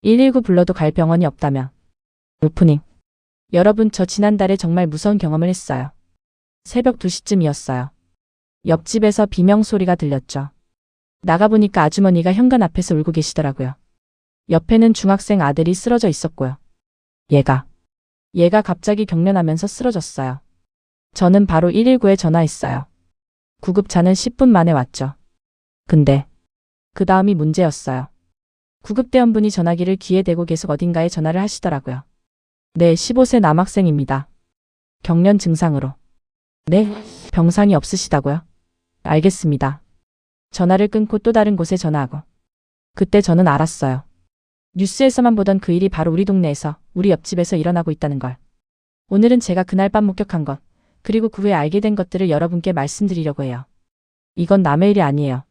119 불러도 갈 병원이 없다며. 오프닝. 여러분, 저 지난달에 정말 무서운 경험을 했어요. 새벽 2시쯤이었어요. 옆집에서 비명소리가 들렸죠. 나가보니까 아주머니가 현관 앞에서 울고 계시더라고요. 옆에는 중학생 아들이 쓰러져 있었고요. 얘가 갑자기 경련하면서 쓰러졌어요. 저는 바로 119에 전화했어요. 구급차는 10분 만에 왔죠. 근데 그 다음이 문제였어요. 구급대원분이 전화기를 귀에 대고 계속 어딘가에 전화를 하시더라고요. 네, 15세 남학생입니다. 경련 증상으로. 네, 병상이 없으시다고요? 알겠습니다. 전화를 끊고 또 다른 곳에 전화하고. 그때 저는 알았어요. 뉴스에서만 보던 그 일이 바로 우리 동네에서, 우리 옆집에서 일어나고 있다는 걸. 오늘은 제가 그날 밤 목격한 것, 그리고 그 후에 알게 된 것들을 여러분께 말씀드리려고 해요. 이건 남의 일이 아니에요.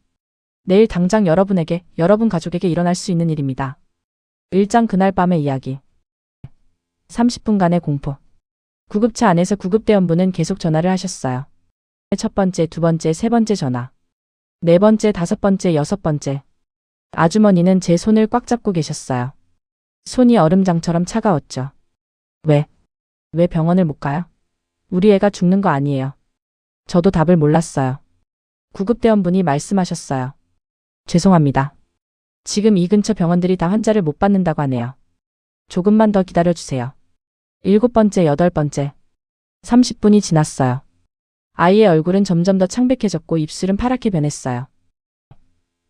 내일 당장 여러분에게, 여러분 가족에게 일어날 수 있는 일입니다. 1장 그날 밤의 이야기. 30분간의 공포. 구급차 안에서 구급대원분은 계속 전화를 하셨어요. 첫 번째, 두 번째, 세 번째 전화. 네 번째, 다섯 번째, 여섯 번째. 아주머니는 제 손을 꽉 잡고 계셨어요. 손이 얼음장처럼 차가웠죠. 왜 병원을 못 가요? 우리 애가 죽는 거 아니에요. 저도 답을 몰랐어요. 구급대원분이 말씀하셨어요. 죄송합니다. 지금 이 근처 병원들이 다 환자를 못 받는다고 하네요. 조금만 더 기다려주세요. 7번째, 8번째. 30분이 지났어요. 아이의 얼굴은 점점 더 창백해졌고 입술은 파랗게 변했어요.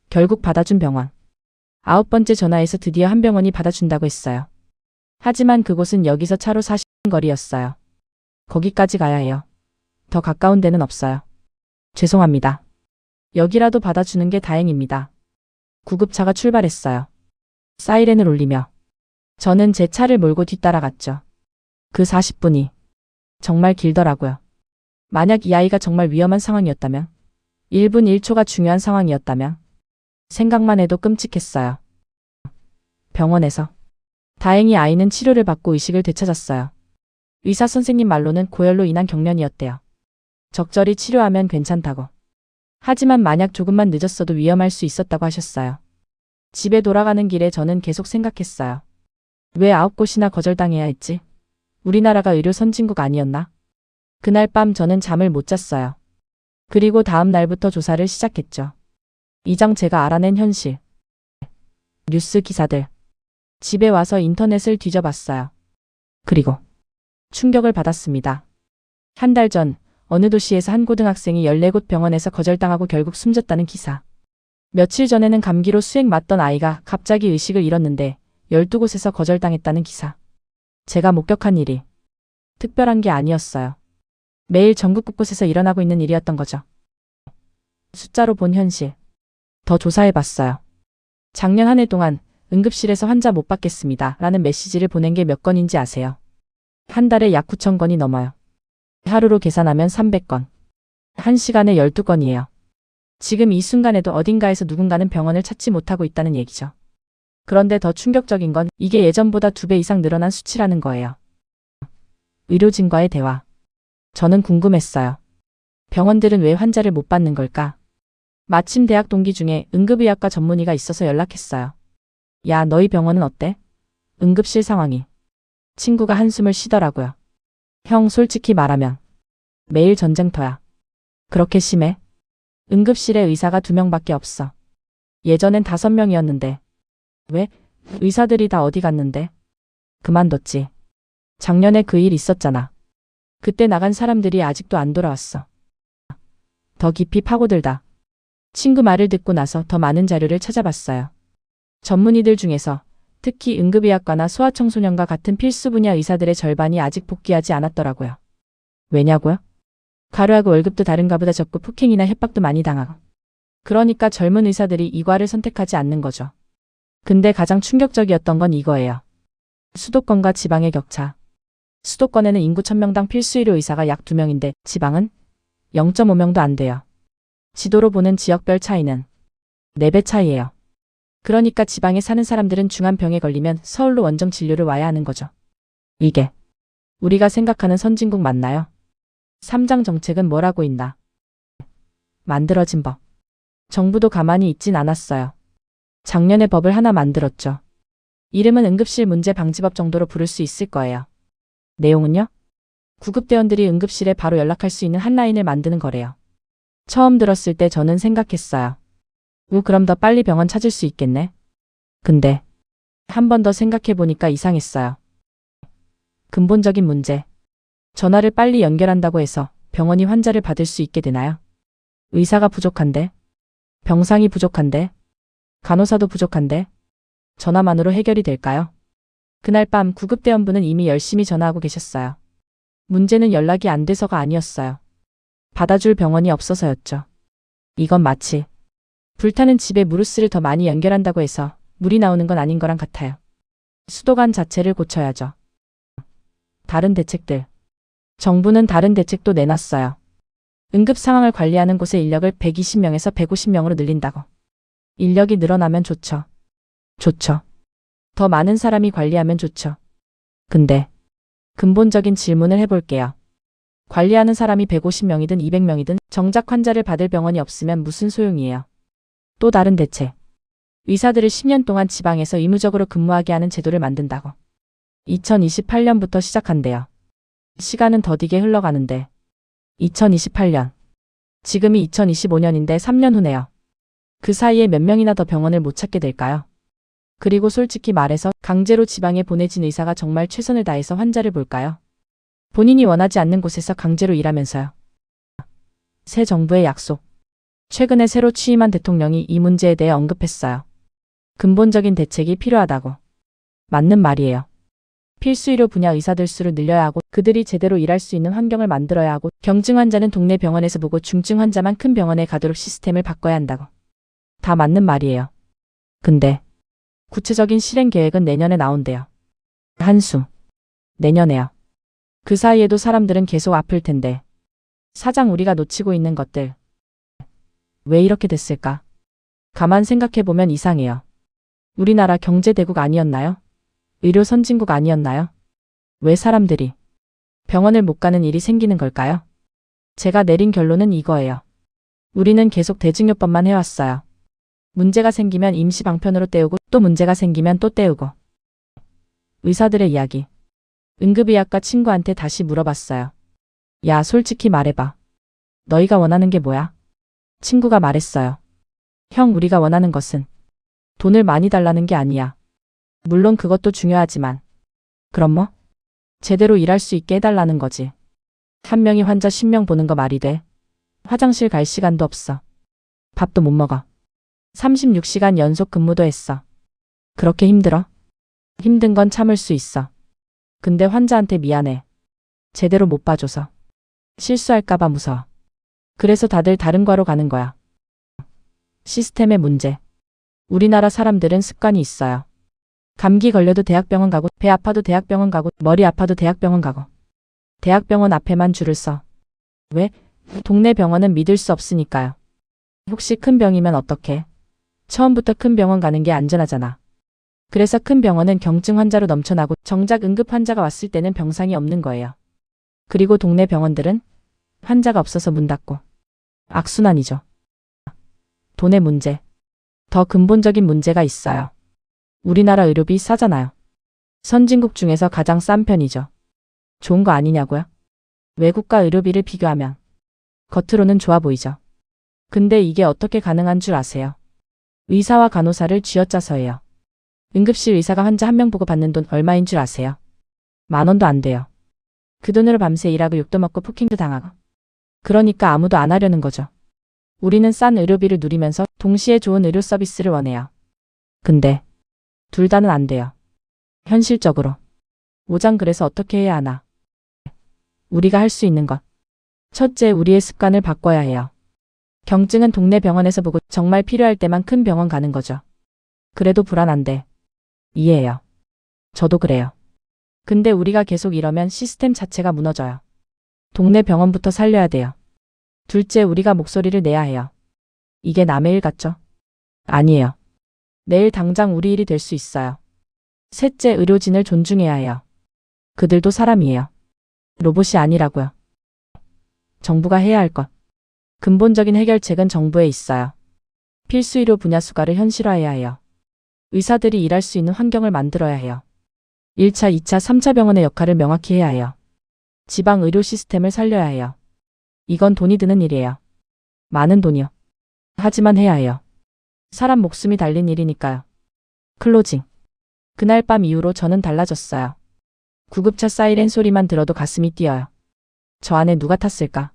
결국 받아준 병원. 9번째 전화에서 드디어 한 병원이 받아준다고 했어요. 하지만 그곳은 여기서 차로 40분 거리였어요. 거기까지 가야 해요. 더 가까운 데는 없어요. 죄송합니다. 여기라도 받아주는 게 다행입니다. 구급차가 출발했어요. 사이렌을 울리며. 저는 제 차를 몰고 뒤따라갔죠. 그 40분이 정말 길더라고요. 만약 이 아이가 정말 위험한 상황이었다면, 1분 1초가 중요한 상황이었다면, 생각만 해도 끔찍했어요. 병원에서. 다행히 아이는 치료를 받고 의식을 되찾았어요. 의사 선생님 말로는 고열로 인한 경련이었대요. 적절히 치료하면 괜찮다고. 하지만 만약 조금만 늦었어도 위험할 수 있었다고 하셨어요. 집에 돌아가는 길에 저는 계속 생각했어요. 왜 9곳이나 거절당해야 했지? 우리나라가 의료 선진국 아니었나? 그날 밤 저는 잠을 못 잤어요. 그리고 다음 날부터 조사를 시작했죠. 이장 제가 알아낸 현실. 뉴스 기사들. 집에 와서 인터넷을 뒤져봤어요. 그리고 충격을 받았습니다. 한 달 전 어느 도시에서 한 고등학생이 14곳 병원에서 거절당하고 결국 숨졌다는 기사. 며칠 전에는 감기로 수액 맞던 아이가 갑자기 의식을 잃었는데 12곳에서 거절당했다는 기사. 제가 목격한 일이 특별한 게 아니었어요. 매일 전국 곳곳에서 일어나고 있는 일이었던 거죠. 숫자로 본 현실. 더 조사해봤어요. 작년 한 해 동안 응급실에서 환자 못 받겠습니다 라는 메시지를 보낸 게 몇 건인지 아세요? 한 달에 약 9,000건이 넘어요. 하루로 계산하면 300건. 한 시간에 12건이에요. 지금 이 순간에도 어딘가에서 누군가는 병원을 찾지 못하고 있다는 얘기죠. 그런데 더 충격적인 건 이게 예전보다 2배 이상 늘어난 수치라는 거예요. 의료진과의 대화. 저는 궁금했어요. 병원들은 왜 환자를 못 받는 걸까? 마침 대학 동기 중에 응급의학과 전문의가 있어서 연락했어요. 야, 너희 병원은 어때? 응급실 상황이. 친구가 한숨을 쉬더라고요. 형, 솔직히 말하면 매일 전쟁터야. 그렇게 심해? 응급실에 의사가 2명밖에 없어. 예전엔 5명이었는데. 왜? 의사들이 다 어디 갔는데? 그만뒀지. 작년에 그 일 있었잖아. 그때 나간 사람들이 아직도 안 돌아왔어. 더 깊이 파고들다. 친구 말을 듣고 나서 더 많은 자료를 찾아봤어요. 전문의들 중에서 특히 응급의학과나 소아청소년과 같은 필수 분야 의사들의 절반이 아직 복귀하지 않았더라고요. 왜냐고요? 가루하고 월급도 다른가 보다 적고 폭행이나 협박도 많이 당하고. 그러니까 젊은 의사들이 이 과를 선택하지 않는 거죠. 근데 가장 충격적이었던 건 이거예요. 수도권과 지방의 격차. 수도권에는 인구 1000명당 필수 의료 의사가 약 2명인데 지방은 0.5명도 안 돼요. 지도로 보는 지역별 차이는 4배 차이예요. 그러니까 지방에 사는 사람들은 중한 병에 걸리면 서울로 원정 진료를 와야 하는 거죠. 이게 우리가 생각하는 선진국 맞나요? 3장 정책은 뭐라고 있나? 만들어진 법. 정부도 가만히 있진 않았어요. 작년에 법을 하나 만들었죠. 이름은 응급실 문제 방지법 정도로 부를 수 있을 거예요. 내용은요? 구급대원들이 응급실에 바로 연락할 수 있는 한라인을 만드는 거래요. 처음 들었을 때 저는 생각했어요. 그럼 더 빨리 병원 찾을 수 있겠네. 근데 한 번 더 생각해보니까 이상했어요. 근본적인 문제. 전화를 빨리 연결한다고 해서 병원이 환자를 받을 수 있게 되나요? 의사가 부족한데? 병상이 부족한데? 간호사도 부족한데? 전화만으로 해결이 될까요? 그날 밤 구급대원분은 이미 열심히 전화하고 계셨어요. 문제는 연락이 안 돼서가 아니었어요. 받아줄 병원이 없어서였죠. 이건 마치 불타는 집에 무르스를 더 많이 연결한다고 해서 물이 나오는 건 아닌 거랑 같아요. 수도관 자체를 고쳐야죠. 다른 대책들. 정부는 다른 대책도 내놨어요. 응급 상황을 관리하는 곳의 인력을 120명에서 150명으로 늘린다고. 인력이 늘어나면 좋죠. 좋죠. 더 많은 사람이 관리하면 좋죠. 근데 근본적인 질문을 해볼게요. 관리하는 사람이 150명이든 200명이든 정작 환자를 받을 병원이 없으면 무슨 소용이에요. 또 다른 대책. 의사들을 10년 동안 지방에서 의무적으로 근무하게 하는 제도를 만든다고. 2028년부터 시작한대요. 시간은 더디게 흘러가는데. 2028년. 지금이 2025년인데 3년 후네요. 그 사이에 몇 명이나 더 병원을 못 찾게 될까요? 그리고 솔직히 말해서 강제로 지방에 보내진 의사가 정말 최선을 다해서 환자를 볼까요? 본인이 원하지 않는 곳에서 강제로 일하면서요. 새 정부의 약속. 최근에 새로 취임한 대통령이 이 문제에 대해 언급했어요. 근본적인 대책이 필요하다고. 맞는 말이에요. 필수 의료 분야 의사들 수를 늘려야 하고 그들이 제대로 일할 수 있는 환경을 만들어야 하고 경증 환자는 동네 병원에서 보고 중증 환자만 큰 병원에 가도록 시스템을 바꿔야 한다고. 다 맞는 말이에요. 근데 구체적인 실행 계획은 내년에 나온대요. 한수. 내년에요. 그 사이에도 사람들은 계속 아플 텐데. 사장 우리가 놓치고 있는 것들. 왜 이렇게 됐을까? 가만 생각해보면 이상해요. 우리나라 경제대국 아니었나요? 의료 선진국 아니었나요? 왜 사람들이 병원을 못 가는 일이 생기는 걸까요? 제가 내린 결론은 이거예요. 우리는 계속 대증요법만 해왔어요. 문제가 생기면 임시 방편으로 때우고 또 문제가 생기면 또 때우고. 의사들의 이야기. 응급의학과 친구한테 다시 물어봤어요. 야, 솔직히 말해봐. 너희가 원하는 게 뭐야? 친구가 말했어요. 형, 우리가 원하는 것은 돈을 많이 달라는 게 아니야. 물론 그것도 중요하지만. 그럼 뭐? 제대로 일할 수 있게 해달라는 거지. 한 명이 환자 10명 보는 거 말이 돼? 화장실 갈 시간도 없어. 밥도 못 먹어. 36시간 연속 근무도 했어. 그렇게 힘들어? 힘든 건 참을 수 있어. 근데 환자한테 미안해. 제대로 못 봐줘서. 실수할까봐 무서워. 그래서 다들 다른 과로 가는 거야. 시스템의 문제. 우리나라 사람들은 습관이 있어요. 감기 걸려도 대학병원 가고, 배 아파도 대학병원 가고, 머리 아파도 대학병원 가고. 대학병원 앞에만 줄을 서. 왜? 동네 병원은 믿을 수 없으니까요. 혹시 큰 병이면 어떡해? 처음부터 큰 병원 가는 게 안전하잖아. 그래서 큰 병원은 경증 환자로 넘쳐나고 정작 응급 환자가 왔을 때는 병상이 없는 거예요. 그리고 동네 병원들은 환자가 없어서 문 닫고. 악순환이죠. 돈의 문제. 더 근본적인 문제가 있어요. 우리나라 의료비 싸잖아요. 선진국 중에서 가장 싼 편이죠. 좋은 거 아니냐고요? 외국과 의료비를 비교하면 겉으로는 좋아 보이죠. 근데 이게 어떻게 가능한 줄 아세요? 의사와 간호사를 쥐어짜서예요. 응급실 의사가 환자 한 명 보고 받는 돈 얼마인 줄 아세요? 10,000원도 안 돼요. 그 돈으로 밤새 일하고 욕도 먹고 폭행도 당하고. 그러니까 아무도 안 하려는 거죠. 우리는 싼 의료비를 누리면서 동시에 좋은 의료 서비스를 원해요. 근데 둘 다는 안 돼요. 현실적으로. 오장 그래서 어떻게 해야 하나? 우리가 할 수 있는 것. 첫째, 우리의 습관을 바꿔야 해요. 경증은 동네 병원에서 보고 정말 필요할 때만 큰 병원 가는 거죠. 그래도 불안한데. 이해해요. 저도 그래요. 근데 우리가 계속 이러면 시스템 자체가 무너져요. 동네 병원부터 살려야 돼요. 둘째, 우리가 목소리를 내야 해요. 이게 남의 일 같죠? 아니에요. 내일 당장 우리 일이 될 수 있어요. 셋째, 의료진을 존중해야 해요. 그들도 사람이에요. 로봇이 아니라고요. 정부가 해야 할 것. 근본적인 해결책은 정부에 있어요. 필수 의료 분야 수가를 현실화해야 해요. 의사들이 일할 수 있는 환경을 만들어야 해요. 1차, 2차, 3차 병원의 역할을 명확히 해야 해요. 지방 의료 시스템을 살려야 해요. 이건 돈이 드는 일이에요. 많은 돈이요. 하지만 해야 해요. 사람 목숨이 달린 일이니까요. 클로징. 그날 밤 이후로 저는 달라졌어요. 구급차 사이렌 소리만 들어도 가슴이 뛰어요. 저 안에 누가 탔을까?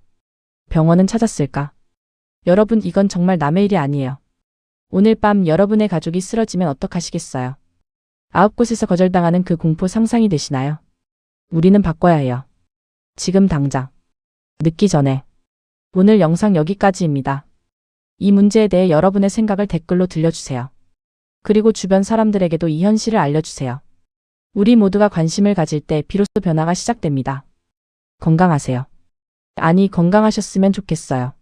병원은 찾았을까? 여러분, 이건 정말 남의 일이 아니에요. 오늘 밤 여러분의 가족이 쓰러지면 어떡하시겠어요? 9곳에서 거절당하는 그 공포 상상이 되시나요? 우리는 바꿔야 해요. 지금 당장. 늦기 전에. 오늘 영상 여기까지입니다. 이 문제에 대해 여러분의 생각을 댓글로 들려주세요. 그리고 주변 사람들에게도 이 현실을 알려주세요. 우리 모두가 관심을 가질 때 비로소 변화가 시작됩니다. 건강하세요. 아니, 건강하셨으면 좋겠어요.